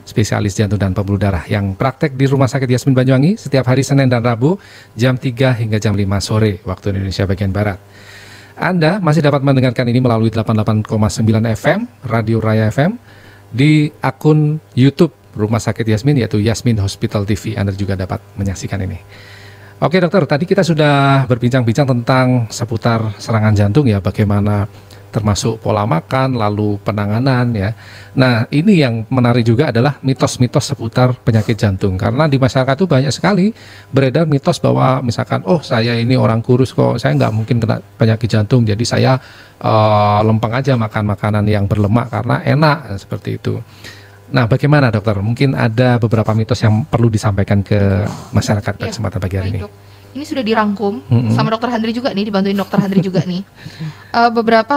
spesialis jantung dan pembuluh darah yang praktek di Rumah Sakit Yasmin Banyuwangi setiap hari Senin dan Rabu jam 3 hingga jam 5 sore waktu Indonesia bagian Barat. Anda masih dapat mendengarkan ini melalui 88,9 FM, Radio Raya FM, di akun YouTube Rumah Sakit Yasmin yaitu Yasmin Hospital TV. Anda juga dapat menyaksikan ini. Oke dokter, tadi kita sudah berbincang-bincang tentang seputar serangan jantung ya, bagaimana termasuk pola makan, lalu penanganan ya. Nah ini yang menarik juga adalah mitos-mitos seputar penyakit jantung. Karena di masyarakat itu banyak sekali beredar mitos bahwa misalkan, oh saya ini orang kurus kok, saya nggak mungkin kena penyakit jantung, jadi saya lempeng aja makan makanan yang berlemak karena enak, seperti itu. Nah bagaimana dokter, mungkin ada beberapa mitos yang perlu disampaikan ke masyarakat pada kesempatan pagi hari ini. Ini sudah dirangkum sama dokter Handri juga nih, dibantuin dokter Handri juga nih. Beberapa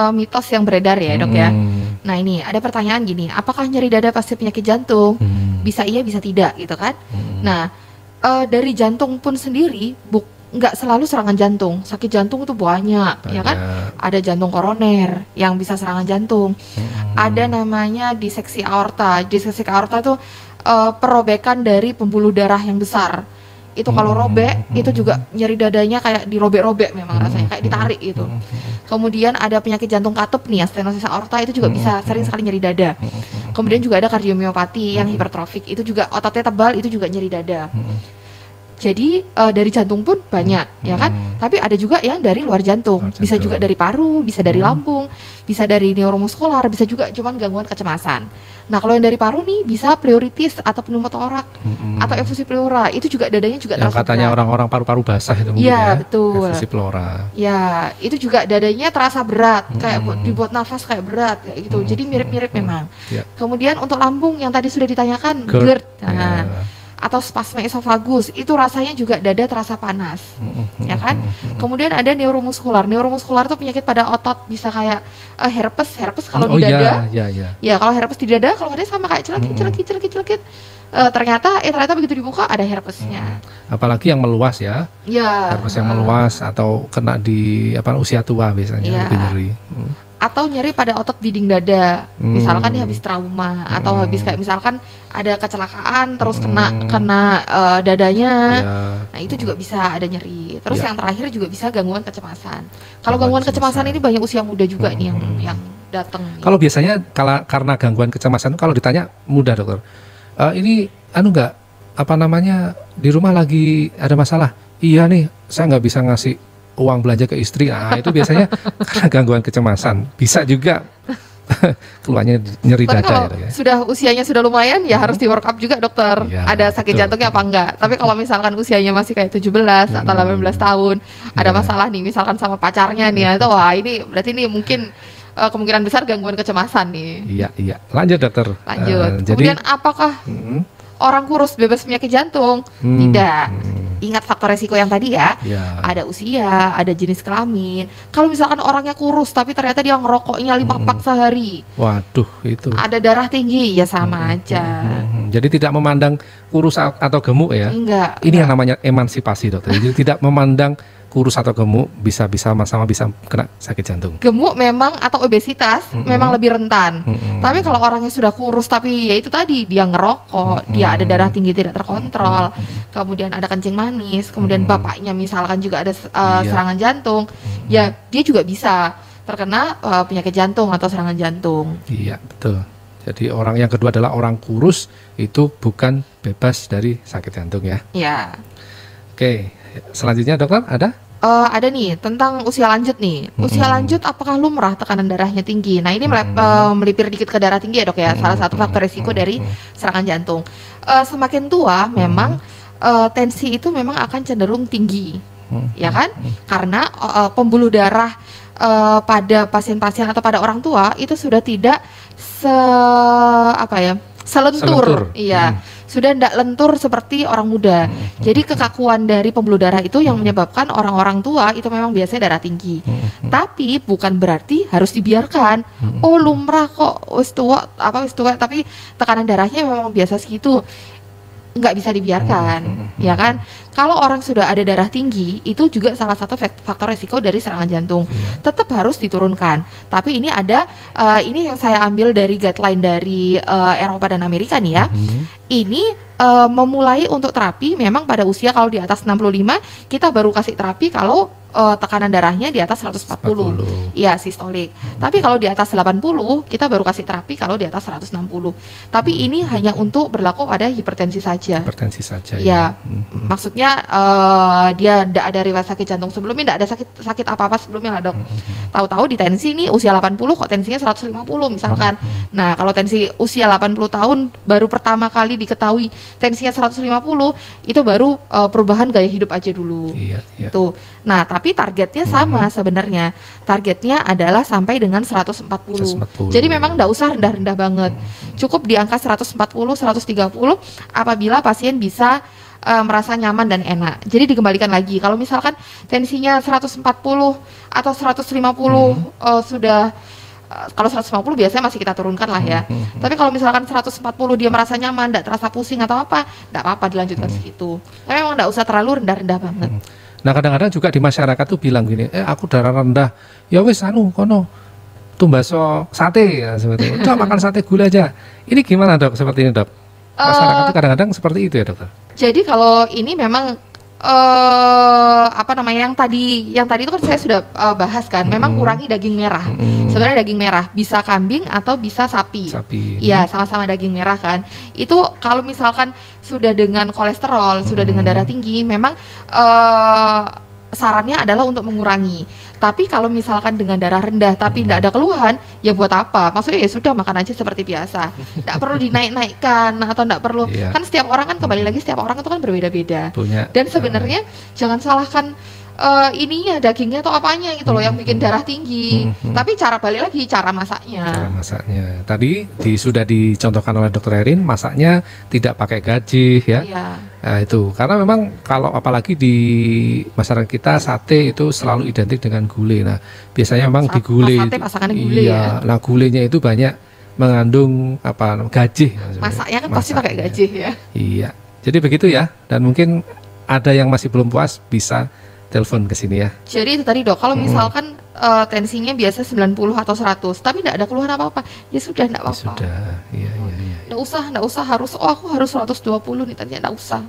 mitos yang beredar ya dok ya. Nah ini ada pertanyaan gini, apakah nyeri dada pasti penyakit jantung? Bisa iya bisa tidak gitu kan. Nah dari jantung pun sendiri nggak selalu serangan jantung. Sakit jantung itu banyak ya kan. Ada jantung koroner yang bisa serangan jantung. Ada namanya diseksi aorta. Diseksi aorta itu perobekan dari pembuluh darah yang besar. Itu kalau robek itu juga nyeri dadanya kayak dirobek-robek memang rasanya kayak ditarik gitu. Kemudian ada penyakit jantung katup nih ya, stenosis aorta itu juga bisa sering sekali nyeri dada. Kemudian juga ada kardiomiopati yang hipertrofik, itu juga ototnya tebal, itu juga nyeri dada. Jadi dari jantung pun banyak ya kan, tapi ada juga yang dari luar jantung, bisa juga dari paru, bisa dari lambung, bisa dari neuromuskular, bisa juga cuman gangguan kecemasan. Nah kalau yang dari paru nih bisa pleuritis atau pneumotorak atau efusi pleura, itu juga dadanya juga yang katanya orang-orang paru-paru basah itu mungkin ya, betul. Efusi pleura. Ya, itu juga dadanya terasa berat, kayak dibuat nafas kayak berat kayak gitu. Jadi mirip-mirip memang. Kemudian untuk lambung yang tadi sudah ditanyakan, GERD. Atau spasme esofagus, itu rasanya juga dada terasa panas, ya kan? Kemudian ada neuromuskular. Neuromuskular itu penyakit pada otot, bisa kayak herpes kalau di dada. Ya, kalau herpes di dada, kalau ada sama kayak celekit. Ternyata begitu dibuka ada herpesnya. Apalagi yang meluas ya. Herpes yang meluas atau kena di usia tua biasanya lebih nyeri. Atau nyeri pada otot dinding dada, misalkan dia habis trauma atau habis kayak misalkan ada kecelakaan terus kena dadanya, nah itu juga bisa ada nyeri. Terus yang terakhir juga bisa gangguan kecemasan. Kalau gangguan kecemasan ini banyak usia muda juga nih yang datang. Kalau biasanya karena gangguan kecemasan kalau ditanya muda dokter, ini nggak di rumah lagi ada masalah? Iya nih, saya nggak bisa ngasih uang belanja ke istri. Nah itu biasanya karena gangguan kecemasan. Bisa juga keluarnya nyeri dada ya. Sudah usianya sudah lumayan ya harus di work up juga dokter. Ada sakit jantungnya apa enggak. Tapi kalau misalkan usianya masih kayak 17 atau 18 tahun, ada masalah nih misalkan sama pacarnya nih, itu wah ini berarti ini mungkin kemungkinan besar gangguan kecemasan nih. Iya. Lanjut dokter. Kemudian apakah orang kurus bebas penyakit jantung? Tidak. Ingat faktor resiko yang tadi ya. Ada usia, ada jenis kelamin. Kalau misalkan orangnya kurus tapi ternyata dia ngerokoknya 5 pak sehari, waduh itu. Ada darah tinggi ya sama aja. Jadi tidak memandang kurus atau gemuk ya. Enggak. Ini yang namanya emansipasi dokter. Jadi tidak memandang kurus atau gemuk, bisa sama-sama bisa kena sakit jantung. Gemuk memang atau obesitas memang lebih rentan. Tapi kalau orangnya sudah kurus tapi ya itu tadi dia ngerokok, dia ada darah tinggi tidak terkontrol, kemudian ada kencing manis, kemudian bapaknya misalkan juga ada serangan jantung, ya dia juga bisa terkena penyakit jantung atau serangan jantung. Iya, betul. Jadi orang yang kedua adalah orang kurus itu bukan bebas dari sakit jantung ya. Iya. Oke, selanjutnya dokter ada? Ada nih tentang usia lanjut nih. Usia lanjut apakah lumrah tekanan darahnya tinggi? Nah ini melipir dikit ke darah tinggi ya dok ya. Salah satu faktor risiko dari serangan jantung. Semakin tua memang tensi itu memang akan cenderung tinggi, ya kan? Karena pembuluh darah pada pasien-pasien atau pada orang tua itu sudah tidak selentur. Iya. Sudah tidak lentur seperti orang muda. Jadi kekakuan dari pembuluh darah itu yang menyebabkan orang-orang tua itu memang biasanya darah tinggi. Tapi bukan berarti harus dibiarkan. Oh lumrah kok wis tua tapi tekanan darahnya memang biasa segitu. nggak bisa dibiarkan, ya kan? Kalau orang sudah ada darah tinggi, itu juga salah satu faktor resiko dari serangan jantung. Tetap harus diturunkan. Tapi ini ada, ini yang saya ambil dari guideline dari Eropa dan Amerika nih ya. Ini memulai untuk terapi memang pada usia kalau di atas 65 kita baru kasih terapi kalau tekanan darahnya di atas 140. Iya, sistolik. Tapi kalau di atas 80 kita baru kasih terapi kalau di atas 160. Tapi ini hanya untuk berlaku pada hipertensi saja. Hipertensi saja ya. Maksudnya dia tidak ada riwayat sakit jantung sebelumnya, tidak ada sakit apa-apa sebelumnya lah dok. Tahu-tahu di tensi ini usia 80 kok tensinya 150 misalkan. Nah, kalau tensi usia 80 tahun baru pertama kali diketahui tensinya 150, itu baru perubahan gaya hidup aja dulu. Iya. Tuh. Nah, tapi targetnya sama sebenarnya. Targetnya adalah sampai dengan 140. Jadi memang tidak usah rendah-rendah banget. Cukup di angka 140, 130 apabila pasien bisa merasa nyaman dan enak. Jadi dikembalikan lagi. Kalau misalkan tensinya 140 atau 150 sudah kalau 150 biasanya masih kita turunkan lah ya. Tapi kalau misalkan 140 dia merasa nyaman, tidak terasa pusing atau apa, tidak apa-apa dilanjutkan segitu. Tapi memang tidak usah terlalu rendah-rendah banget. Nah kadang-kadang juga di masyarakat tuh bilang gini, aku darah rendah, ya wes kono tumbaso sate ya seperti itu. Udah makan sate gula aja. Ini gimana dok seperti ini dok? Masyarakat tuh kadang-kadang seperti itu ya dokter. Jadi kalau ini memang yang tadi itu kan saya sudah bahas kan, memang kurangi daging merah. Sebenarnya daging merah bisa kambing atau bisa sapi. Iya, sama-sama daging merah kan. Itu kalau misalkan sudah dengan kolesterol, sudah dengan darah tinggi, memang sarannya adalah untuk mengurangi. Tapi kalau misalkan dengan darah rendah tapi tidak ada keluhan, ya buat apa? Maksudnya ya sudah makan aja seperti biasa. Tidak perlu dinaik-naikkan atau tidak perlu. Kan setiap orang kan kembali lagi setiap orang itu kan berbeda-beda. Dan sebenarnya jangan salahkan ininya dagingnya atau apanya gitu loh yang bikin darah tinggi. Tapi balik lagi cara masaknya. Cara masaknya. Tadi sudah dicontohkan oleh Dr. Erin, masaknya tidak pakai gajih ya. Nah, itu karena memang kalau apalagi di masyarakat kita sate itu selalu identik dengan gulai. Nah, biasanya memang di gulai. Sate pasangannya gulai ya. Nah, gulainya itu banyak mengandung gajih. Masaknya kan pasti pakai gajih ya. Iya. Jadi begitu ya. Dan mungkin ada yang masih belum puas bisa telepon ke sini ya. Jadi itu tadi dok, kalau misalkan tensinya biasa 90 atau 100 tapi tidak ada keluhan apa-apa, ya sudah tidak apa-apa. Sudah, iya. Tidak usah harus aku harus 120 nih tadinya, tidak usah.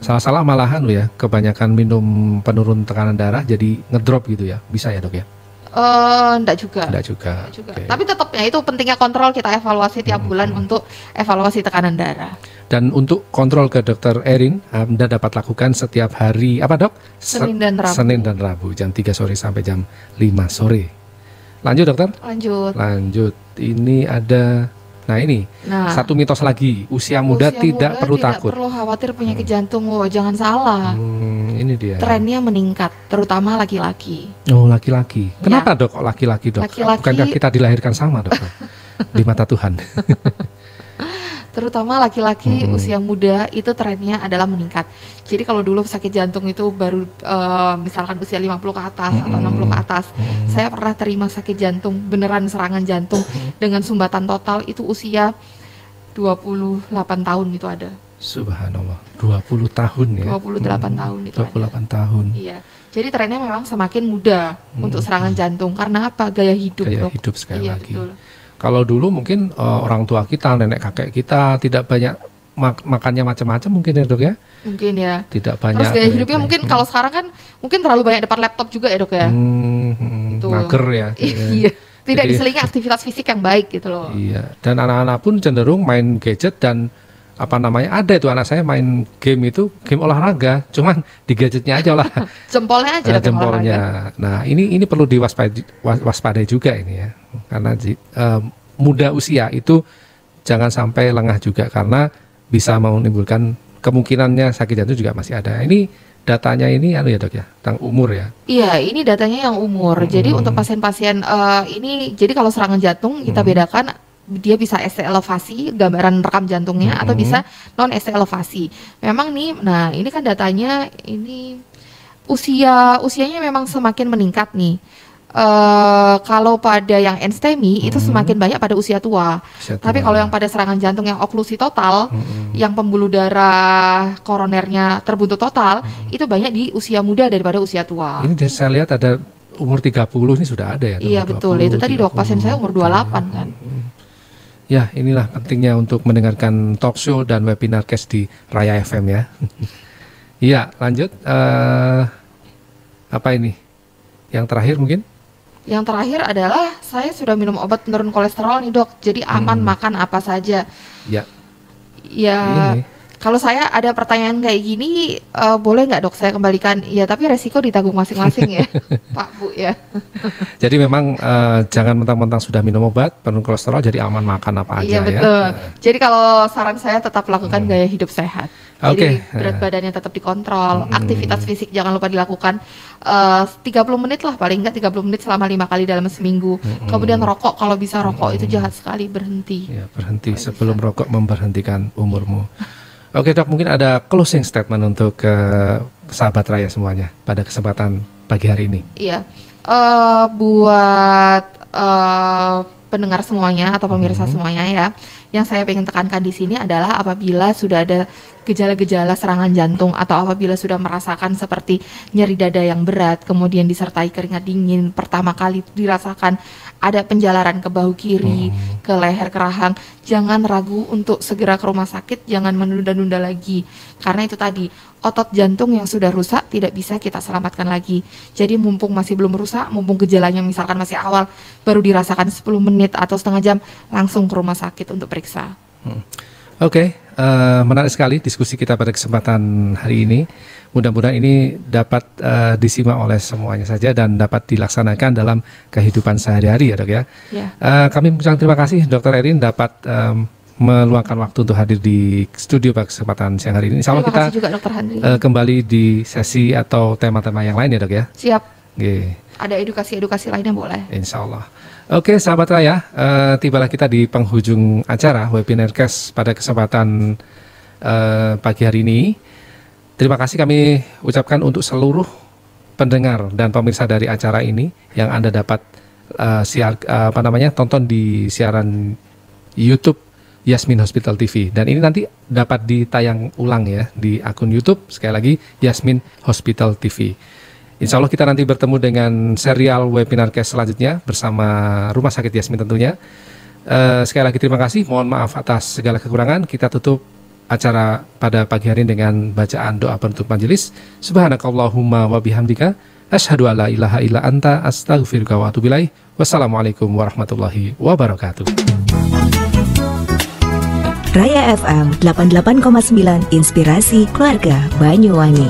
Salah-salah malahan ya, kebanyakan minum penurun tekanan darah jadi ngedrop gitu ya. Bisa ya dok ya? Enggak juga. Okay. Tapi tetapnya itu pentingnya kontrol, kita evaluasi tiap bulan untuk evaluasi tekanan darah. Dan untuk kontrol ke Dr. Erin, Anda dapat lakukan setiap hari apa dok? Senin dan Rabu jam 3 sore sampai jam 5 sore. Lanjut dokter? Lanjut. Ini ada, satu mitos lagi, usia muda tidak perlu takut. Tidak perlu khawatir penyakit jantung, jangan salah. Ini dia. Trennya meningkat, terutama laki-laki. Oh laki-laki. Kenapa dok? Laki-laki dok? Bukankah kita dilahirkan sama dok? Di mata Tuhan. Terutama laki-laki usia muda itu trennya adalah meningkat. Jadi kalau dulu sakit jantung itu baru misalkan usia 50 ke atas atau 60 ke atas. Saya pernah terima sakit jantung, beneran serangan jantung dengan sumbatan total itu usia 28 tahun itu ada. Subhanallah, 20 tahun ya. 28 tahun itu 28 tahun. Iya. Jadi trennya memang semakin muda untuk serangan jantung. Karena apa? Gaya hidup. Gaya hidup sekali lagi. Betul. Kalau dulu mungkin orang tua kita, nenek kakek kita tidak banyak makannya macam-macam mungkin ya dok ya? Mungkin ya. Tidak banyak. Terus gaya hidupnya mungkin kalau sekarang kan mungkin terlalu banyak depan laptop juga ya dok ya? Mager ya. Iya. Tidak diselingi aktivitas fisik yang baik gitu loh. Iya. Dan anak-anak pun cenderung main gadget dan ada itu anak saya main game olahraga, cuman di gadgetnya aja lah. Jempolnya aja. Jempolnya. Nah ini perlu diwaspadai juga ini ya, karena muda usia itu jangan sampai lengah juga karena bisa menimbulkan kemungkinannya sakit jantung juga masih ada. Ini datanya ini ya dok ya, tentang umur ya. Iya, ini datanya yang umur. Jadi untuk pasien-pasien ini, jadi kalau serangan jantung kita bedakan. Dia bisa ST elevasi, gambaran rekam jantungnya, atau bisa non ST elevasi. Memang nih, ini kan datanya ini usianya memang semakin meningkat nih. kalau pada yang enstemi itu semakin banyak pada usia tua. Tapi kalau yang pada serangan jantung yang oklusi total, yang pembuluh darah koronernya terbuntu total, itu banyak di usia muda daripada usia tua. Ini saya lihat ada umur 30 ini sudah ada ya? Iya betul, 20, itu tadi 30. Dok, pasien saya umur 28 kan. Ya, inilah pentingnya untuk mendengarkan talk show dan webinar case di Raya FM ya. Iya, lanjut. Apa ini? Yang terakhir mungkin? Yang terakhir adalah saya sudah minum obat penurun kolesterol nih dok, jadi aman makan apa saja. Ya. Ya. Ini. Kalau saya ada pertanyaan kayak gini, boleh nggak dok saya kembalikan? Ya tapi resiko ditanggung masing-masing ya, Pak Bu ya. Jadi memang jangan mentang-mentang sudah minum obat penurun kolesterol jadi aman makan apa aja ya. Iya betul. Jadi kalau saran saya tetap lakukan gaya hidup sehat. Jadi berat badannya tetap dikontrol, aktivitas fisik jangan lupa dilakukan 30 menit lah paling nggak 30 menit selama 5 kali dalam seminggu. Kemudian rokok kalau bisa rokok itu jahat sekali, berhenti. Ya, berhenti sebelum rokok memberhentikan umurmu. Oke dok, mungkin ada closing statement untuk sahabat Raya semuanya pada kesempatan pagi hari ini. Iya, buat pendengar semuanya atau pemirsa semuanya ya, yang saya ingin tekankan di sini adalah apabila sudah ada gejala-gejala serangan jantung atau apabila sudah merasakan seperti nyeri dada yang berat, kemudian disertai keringat dingin, pertama kali dirasakan ada penjalaran ke bahu kiri, ke leher, ke rahang, jangan ragu untuk segera ke rumah sakit, jangan menunda-nunda lagi. Karena itu tadi, otot jantung yang sudah rusak tidak bisa kita selamatkan lagi. Jadi mumpung masih belum rusak, mumpung gejalanya misalkan masih awal, baru dirasakan 10 menit atau setengah jam, langsung ke rumah sakit untuk periksa. Oke, menarik sekali diskusi kita pada kesempatan hari ini. Mudah-mudahan ini dapat disimak oleh semuanya saja dan dapat dilaksanakan dalam kehidupan sehari-hari ya dok ya. Kami mengucapkan terima kasih Dr. Erin dapat meluangkan waktu untuk hadir di studio pada kesempatan siang hari ini. Insya Allah kita juga, kembali di sesi atau tema-tema yang lain ya dok ya. Siap. Ada edukasi-edukasi lainnya boleh. Insya Allah. Oke sahabat Raya, tibalah kita di penghujung acara webinar case pada kesempatan pagi hari ini. Terima kasih kami ucapkan untuk seluruh pendengar dan pemirsa dari acara ini yang Anda dapat tonton di siaran YouTube Yasmin Hospital TV, dan ini nanti dapat ditayang ulang ya di akun YouTube sekali lagi Yasmin Hospital TV. Insya Allah kita nanti bertemu dengan serial webinar case selanjutnya bersama Rumah Sakit Yasmin tentunya. Sekali lagi terima kasih, mohon maaf atas segala kekurangan. Kita tutup acara pada pagi hari ini dengan bacaan doa penutup majelis. Subhanakallahumma wa bihamdika asyhadu alla ilaha illa anta astaghfiruka wa atubu ilaik. Wassalamualaikum warahmatullahi wabarakatuh. Raya FM 88,9 Inspirasi Keluarga Banyuwangi.